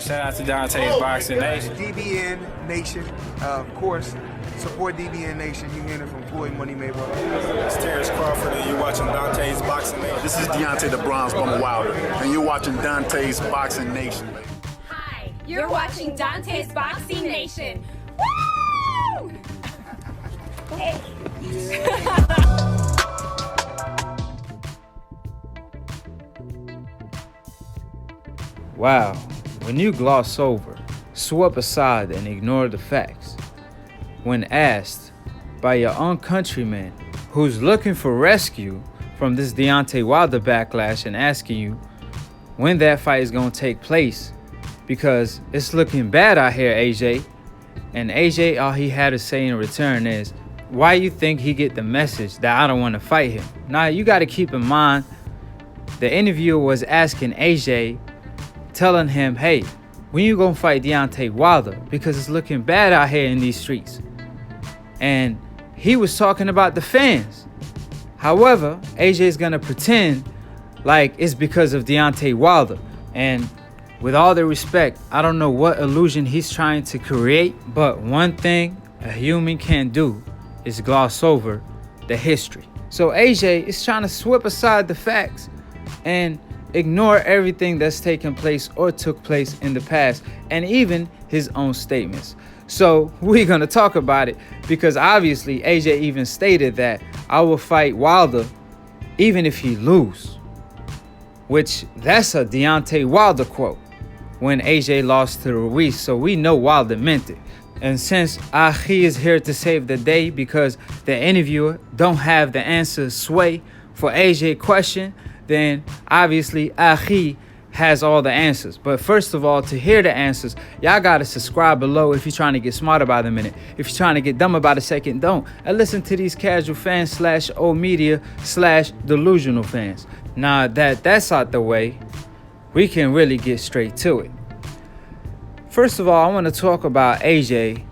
man. Shout out to Deontay's Boxing Nation. DBN Nation, of course. Support DBN Nation. You hearing it from Floyd Money Mayweather. It's Terrence Crawford, and you're watching Deontay's Boxing Nation. This is Deontay the Bronze Bomber Wilder, and you're watching Deontay's Boxing Nation. Hi, you're watching Deontay's Boxing Nation. Woo! Hey. Wow, when you gloss over, sweep aside and ignore the facts, when asked by your own countryman who's looking for rescue from this Deontay Wilder backlash and asking you when that fight is going to take place, because it's looking bad out here, AJ. And AJ, all he had to say in return is, why you think he get the message that I don't want to fight him? Now, you got to keep in mind, the interviewer was asking AJ, telling him, hey, when you gonna fight Deontay Wilder? Because it's looking bad out here in these streets. And he was talking about the fans. However, AJ is gonna pretend like it's because of Deontay Wilder. And with all the respect, I don't know what illusion he's trying to create, but one thing a human can't do is gloss over the history. So AJ is trying to sweep aside the facts and ignore everything that's taken place or took place in the past, and even his own statements. So we're gonna talk about it, because obviously AJ even stated that I will fight Wilder even if he lose, which that's a Deontay Wilder quote when AJ lost to Ruiz. So we know Wilder meant it. And since Achi is here to save the day because the interviewer don't have the answer sway for AJ question, then obviously Achi has all the answers. But first of all, to hear the answers, y'all gotta subscribe below if you're trying to get smarter by the minute. If you're trying to get dumber by the second, don't. And listen to these casual fans / old media / delusional fans. Now that that's out the way, we can really get straight to it. First of all, I want to talk about AJ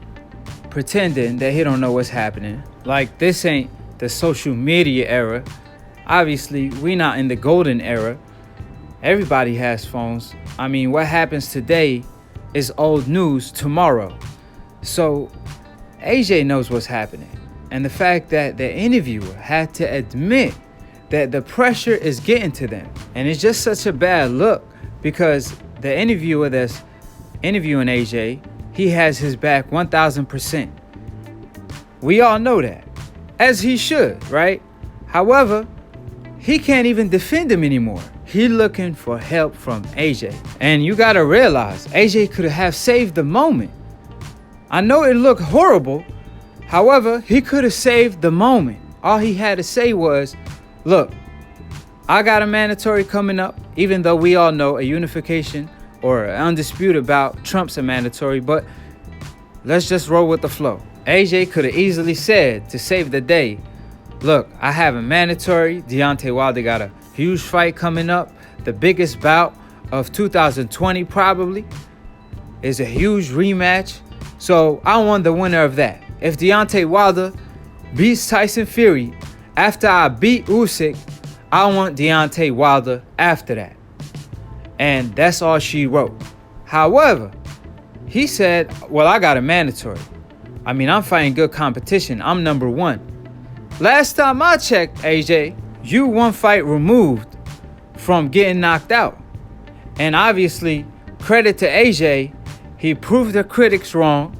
pretending that he don't know what's happening. Like this ain't the social media era. Obviously, we're not in the golden era. Everybody has phones. I mean, what happens today is old news tomorrow. So AJ knows what's happening. And the fact that the interviewer had to admit that the pressure is getting to them. And it's just such a bad look, because the interviewer that's interviewing AJ, he has his back 1000%. We all know that, as he should, right? However, he can't even defend him anymore. He looking for help from AJ. And you gotta realize, AJ could have saved the moment. I know it looked horrible. However, he could have saved the moment. All he had to say was, look, I got a mandatory coming up, even though we all know a unification or an undisputed bout trumps a mandatory, but let's just roll with the flow. AJ could have easily said, to save the day, look, I have a mandatory. Deontay Wilder got a huge fight coming up. The biggest bout of 2020 probably. Is a huge rematch. So I want the winner of that. If Deontay Wilder beats Tyson Fury after I beat Usyk, I want Deontay Wilder after that. And that's all she wrote. However, he said, well, I got a mandatory. I mean, I'm fighting good competition. I'm number one. Last time I checked, AJ, you one fight removed from getting knocked out. And obviously, credit to AJ, he proved the critics wrong,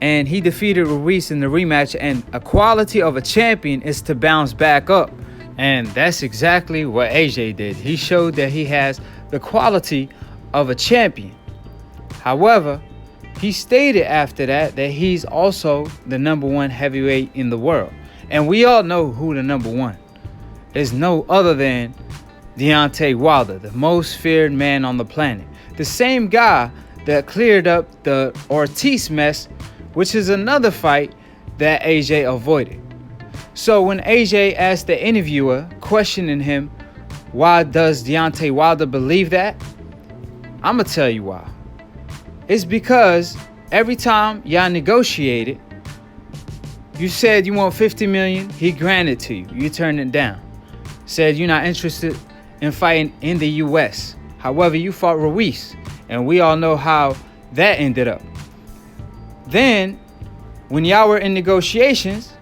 and he defeated Ruiz in the rematch. And a quality of a champion is to bounce back up. And that's exactly what AJ did. He showed that he has the quality of a champion. However, he stated after that he's also the number one heavyweight in the world. And we all know who the number one is. No other than Deontay Wilder, the most feared man on the planet. The same guy that cleared up the Ortiz mess, which is another fight that AJ avoided. So when AJ asked the interviewer, questioning him, why does Deontay Wilder believe that? I'm going to tell you why. It's because every time y'all negotiated, you said you want $50 million, he granted to you. You turned it down. Said you're not interested in fighting in the U.S. However, you fought Ruiz. And we all know how that ended up. Then, when y'all were in negotiations,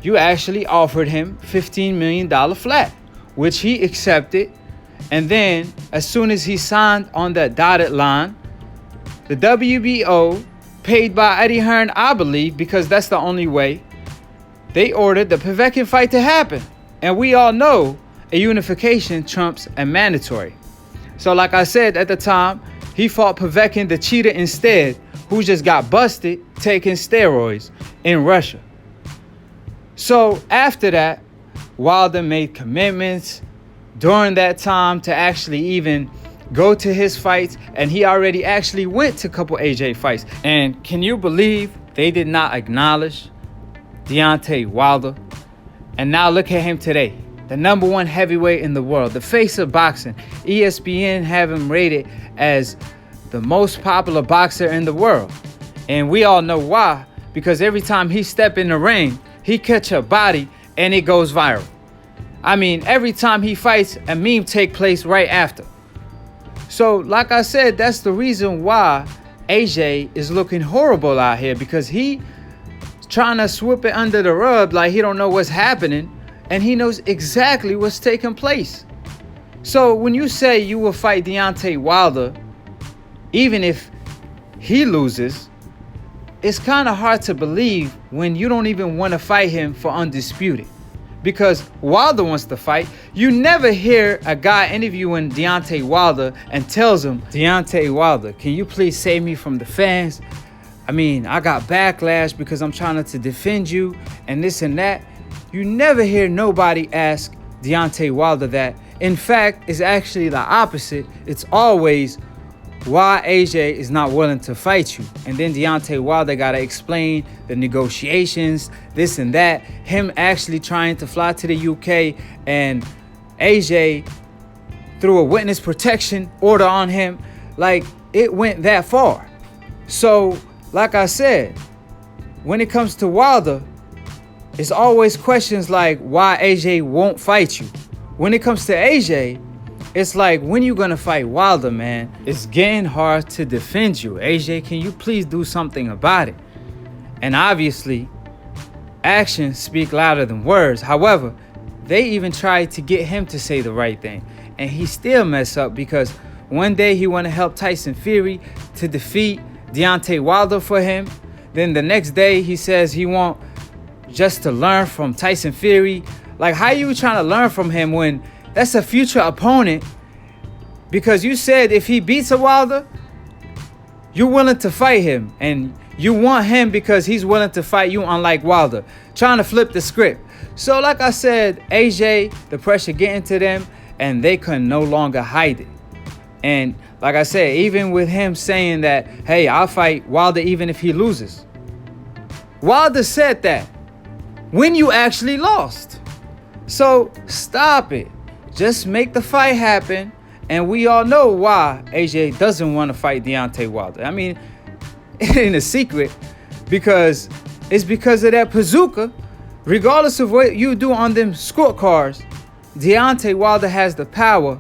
you actually offered him $15 million flat, which he accepted. And then, as soon as he signed on that dotted line, the WBO, paid by Eddie Hearn, I believe, because that's the only way, they ordered the Povetkin fight to happen. And we all know a unification trumps a mandatory. So like I said at the time, he fought Povetkin, the cheater, instead, who just got busted taking steroids in Russia. So after that, Wilder made commitments during that time to actually even go to his fights, and he already actually went to a couple AJ fights. And can you believe they did not acknowledge Deontay Wilder? And now look at him today, the #1 heavyweight in the world, the face of boxing. ESPN have him rated as the most popular boxer in the world. And we all know why, because every time he step in the ring, he catch a body and it goes viral. I mean, every time he fights, a meme take place right after. So, like I said, that's the reason why AJ is looking horrible out here, because he trying to sweep it under the rug like he don't know what's happening, and he knows exactly what's taking place. So when you say you will fight Deontay Wilder, even if he loses, it's kind of hard to believe when you don't even want to fight him for undisputed. Because Wilder wants to fight. You never hear a guy interviewing Deontay Wilder and tells him, Deontay Wilder, can you please save me from the fans? I mean, I got backlash because I'm trying to defend you and this and that. You never hear nobody ask Deontay Wilder that. In fact, it's actually the opposite. It's always why AJ is not willing to fight you. And then Deontay Wilder got to explain the negotiations, this and that. Him actually trying to fly to the UK, and AJ threw a witness protection order on him. Like, it went that far. So, like I said, when it comes to Wilder, it's always questions like why AJ won't fight you. When it comes to AJ, it's like, when you gonna fight Wilder, man? It's getting hard to defend you. AJ, can you please do something about it? And obviously, actions speak louder than words. However, they even tried to get him to say the right thing, and he still messed up, because one day he want to help Tyson Fury to defeat Deontay Wilder for him. Then the next day he says he want just to learn from Tyson Fury. Like, how you trying to learn from him when that's a future opponent? Because you said if he beats a Wilder, you're willing to fight him, and you want him because he's willing to fight you, unlike Wilder. Trying to flip the script. So like I said, AJ, the pressure getting to them, and they can no longer hide it. And like I said, even with him saying that, hey, I'll fight Wilder even if he loses. Wilder said that when you actually lost. So stop it. Just make the fight happen. And we all know why AJ doesn't want to fight Deontay Wilder. I mean, it ain't a secret, because it's because of that bazooka. Regardless of what you do on them scorecards, Deontay Wilder has the power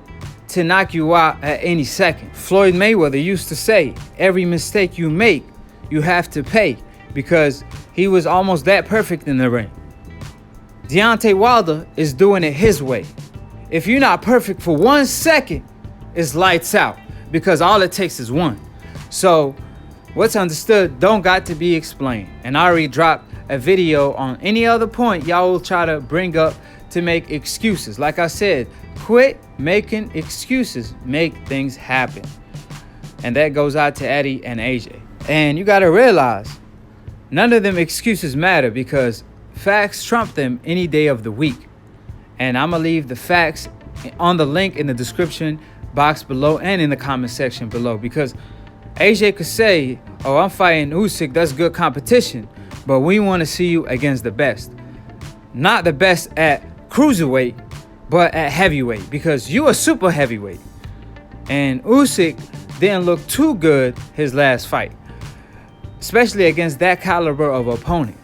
to knock you out at any second. Floyd Mayweather used to say, every mistake you make, you have to pay, because he was almost that perfect in the ring. Deontay Wilder is doing it his way. If you're not perfect for 1 second, it's lights out, because all it takes is one. So what's understood don't got to be explained. And I already dropped a video on any other point y'all will try to bring up to make excuses. Like I said, quit making excuses. Make things happen. And that goes out to Eddie and AJ. And you got to realize, none of them excuses matter, because facts trump them any day of the week. And I'm going to leave the facts on the link in the description box below and in the comment section below, because AJ could say, oh, I'm fighting Usyk, that's good competition, but we want to see you against the best. Not the best at cruiserweight, but at heavyweight, because you a super heavyweight. And Usyk didn't look too good his last fight, especially against that caliber of opponent.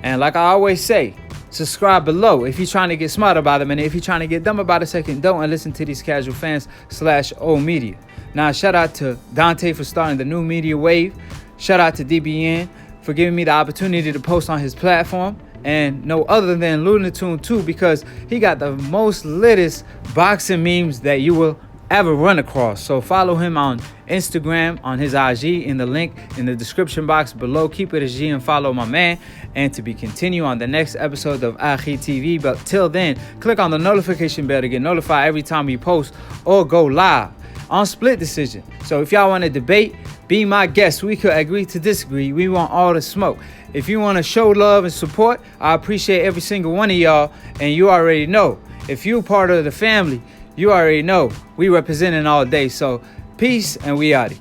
And like I always say, subscribe below if you're trying to get smart about it, and if you're trying to get dumb about it, second, don't, and listen to these casual fans /O media. Now, shout out to Deontay for starting the new media wave. Shout out to DBN for giving me the opportunity to post on his platform. And no other than Looney Tune 2, because he got the most littest boxing memes that you will ever run across. So follow him on Instagram, on his IG, in the link in the description box below. Keep it a G and follow my man. And to be continued on the next episode of Achi TV. But till then, click on the notification bell to get notified every time we post or go live on Split Decision. So if y'all want to debate, be my guest. We could agree to disagree. We want all the smoke. If you want to show love and support, I appreciate every single one of y'all. And you already know, if you're part of the family, you already know we representing all day. So peace, and we outie.